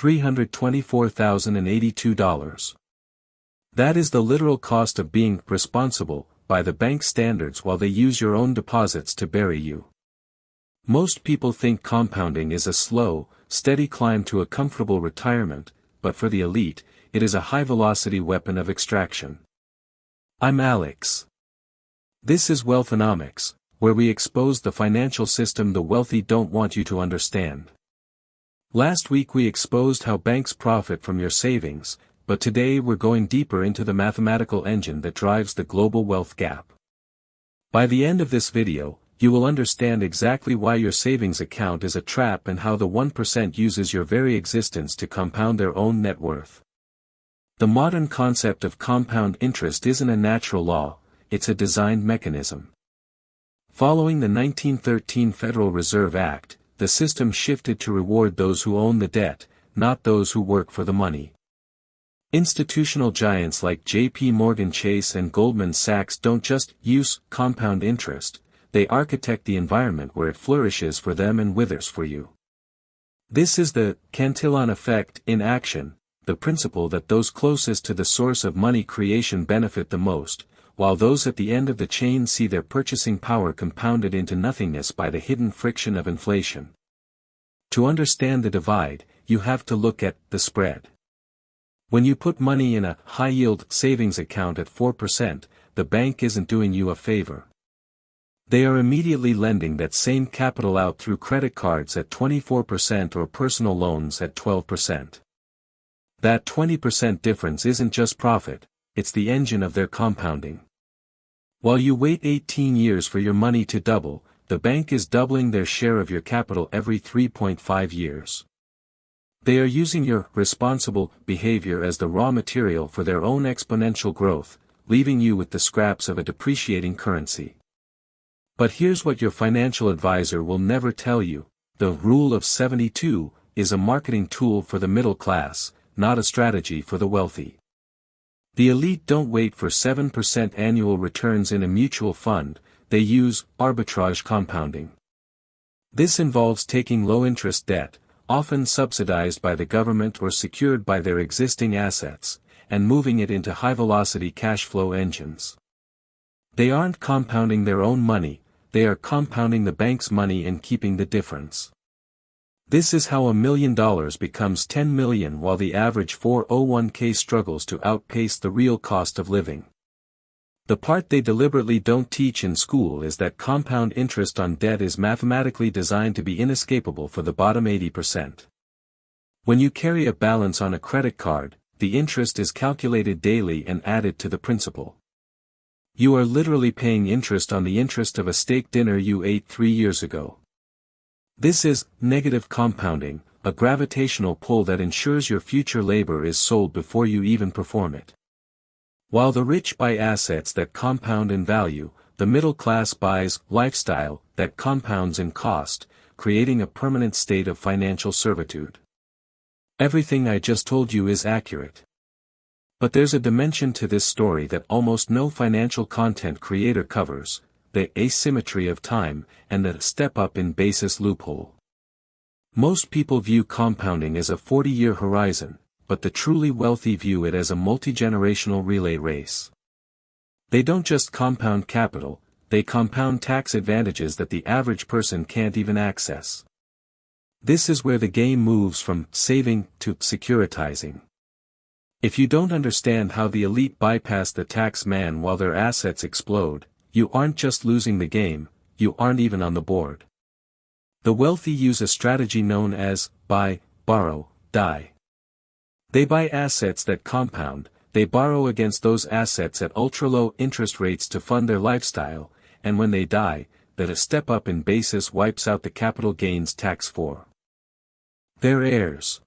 $324,082. That is the literal cost of being responsible by the bank standards while they use your own deposits to bury you. Most people think compounding is a slow, steady climb to a comfortable retirement, but for the elite, it is a high-velocity weapon of extraction. I'm Alex. This is Wealthonomics, where we expose the financial system the wealthy don't want you to understand. Last week we exposed how banks profit from your savings, but today we're going deeper into the mathematical engine that drives the global wealth gap. By the end of this video, you will understand exactly why your savings account is a trap and how the 1% uses your very existence to compound their own net worth. The modern concept of compound interest isn't a natural law, it's a designed mechanism. Following the 1913 Federal Reserve Act, the system shifted to reward those who own the debt, not those who work for the money. Institutional giants like J.P. Morgan Chase and Goldman Sachs don't just use compound interest, they architect the environment where it flourishes for them and withers for you. This is the Cantillon Effect in action, the principle that those closest to the source of money creation benefit the most, while those at the end of the chain see their purchasing power compounded into nothingness by the hidden friction of inflation. To understand the divide, you have to look at the spread. When you put money in a high-yield savings account at 4%, the bank isn't doing you a favor. They are immediately lending that same capital out through credit cards at 24% or personal loans at 12%. That 20% difference isn't just profit, it's the engine of their compounding. While you wait 18 years for your money to double, the bank is doubling their share of your capital every 3.5 years. They are using your responsible behavior as the raw material for their own exponential growth, leaving you with the scraps of a depreciating currency. But here's what your financial advisor will never tell you: the Rule of 72 is a marketing tool for the middle class, not a strategy for the wealthy. The elite don't wait for 7% annual returns in a mutual fund, they use arbitrage compounding. This involves taking low-interest debt, often subsidized by the government or secured by their existing assets, and moving it into high-velocity cash flow engines. They aren't compounding their own money, they are compounding the bank's money and keeping the difference. This is how $1 million becomes $10 million while the average 401k struggles to outpace the real cost of living. The part they deliberately don't teach in school is that compound interest on debt is mathematically designed to be inescapable for the bottom 80%. When you carry a balance on a credit card, the interest is calculated daily and added to the principal. You are literally paying interest on the interest of a steak dinner you ate 3 years ago. This is negative compounding, a gravitational pull that ensures your future labor is sold before you even perform it. While the rich buy assets that compound in value, the middle class buys lifestyle that compounds in cost, creating a permanent state of financial servitude. Everything I just told you is accurate. But there's a dimension to this story that almost no financial content creator covers: the asymmetry of time, and the step-up in basis loophole. Most people view compounding as a 40-year horizon, but the truly wealthy view it as a multi-generational relay race. They don't just compound capital, they compound tax advantages that the average person can't even access. This is where the game moves from saving to securitizing. If you don't understand how the elite bypass the tax man while their assets explode, you aren't just losing the game, you aren't even on the board. The wealthy use a strategy known as buy, borrow, die. They buy assets that compound, they borrow against those assets at ultra-low interest rates to fund their lifestyle, and when they die, that a step up in basis wipes out the capital gains tax for their heirs.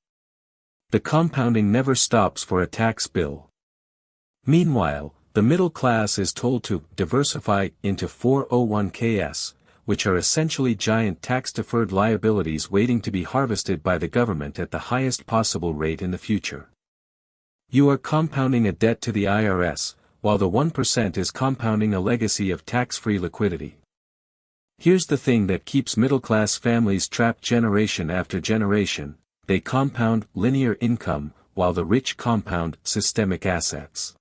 The compounding never stops for a tax bill. Meanwhile, the middle class is told to diversify into 401ks, which are essentially giant tax-deferred liabilities waiting to be harvested by the government at the highest possible rate in the future. You are compounding a debt to the IRS, while the 1% is compounding a legacy of tax-free liquidity. Here's the thing that keeps middle-class families trapped generation after generation: they compound linear income, while the rich compound systemic assets.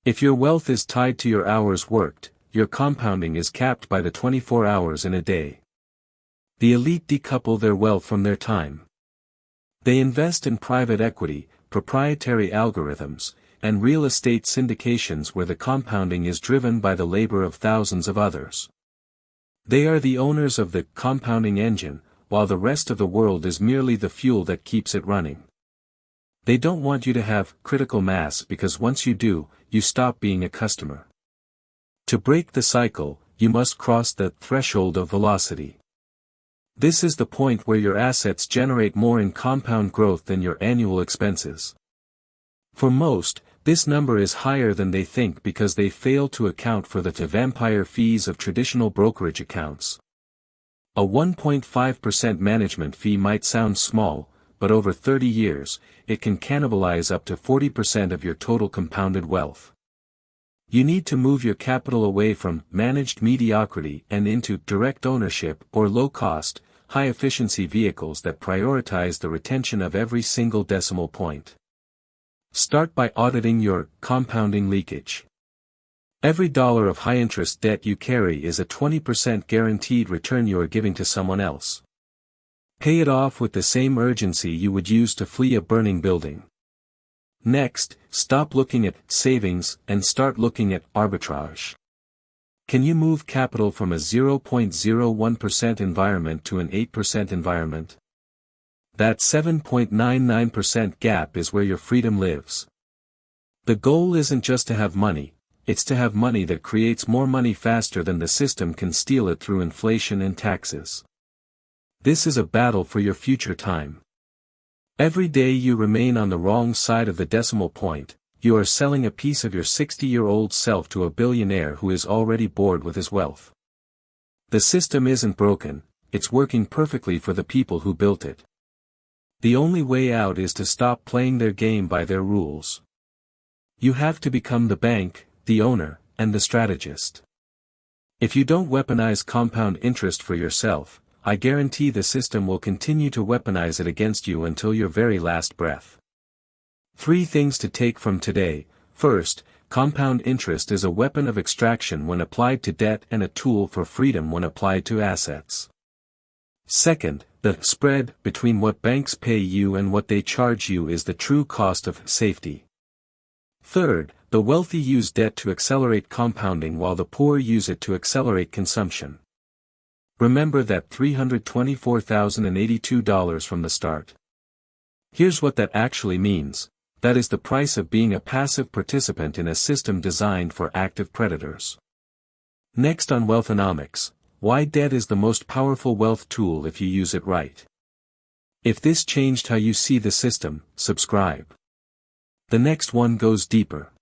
If your wealth is tied to your hours worked, your compounding is capped by the 24 hours in a day. The elite decouple their wealth from their time. They invest in private equity, proprietary algorithms, and real estate syndications where the compounding is driven by the labor of thousands of others. They are the owners of the compounding engine, while the rest of the world is merely the fuel that keeps it running. They don't want you to have critical mass because once you do, you stop being a customer. To break the cycle, you must cross the threshold of velocity. This is the point where your assets generate more in compound growth than your annual expenses. For most, this number is higher than they think because they fail to account for the vampire fees of traditional brokerage accounts. A 1.5% management fee might sound small, but over 30 years, it can cannibalize up to 40% of your total compounded wealth. You need to move your capital away from managed mediocrity and into direct ownership or low-cost, high-efficiency vehicles that prioritize the retention of every single decimal point. Start by auditing your compounding leakage. Every dollar of high-interest debt you carry is a 20% guaranteed return you are giving to someone else. Pay it off with the same urgency you would use to flee a burning building. Next, stop looking at savings and start looking at arbitrage. Can you move capital from a 0.01% environment to an 8% environment? That 7.99% gap is where your freedom lives. The goal isn't just to have money, it's to have money that creates more money faster than the system can steal it through inflation and taxes. This is a battle for your future time. Every day you remain on the wrong side of the decimal point, you are selling a piece of your 60-year-old self to a billionaire who is already bored with his wealth. The system isn't broken, it's working perfectly for the people who built it. The only way out is to stop playing their game by their rules. You have to become the bank, the owner, and the strategist. If you don't weaponize compound interest for yourself, I guarantee the system will continue to weaponize it against you until your very last breath. 3 things to take from today. First, compound interest is a weapon of extraction when applied to debt and a tool for freedom when applied to assets. Second, the spread between what banks pay you and what they charge you is the true cost of safety. Third, the wealthy use debt to accelerate compounding while the poor use it to accelerate consumption. Remember that $324,082 from the start. Here's what that actually means. That is the price of being a passive participant in a system designed for active predators. Next on Wealthonomics, why debt is the most powerful wealth tool if you use it right. If this changed how you see the system, subscribe. The next one goes deeper.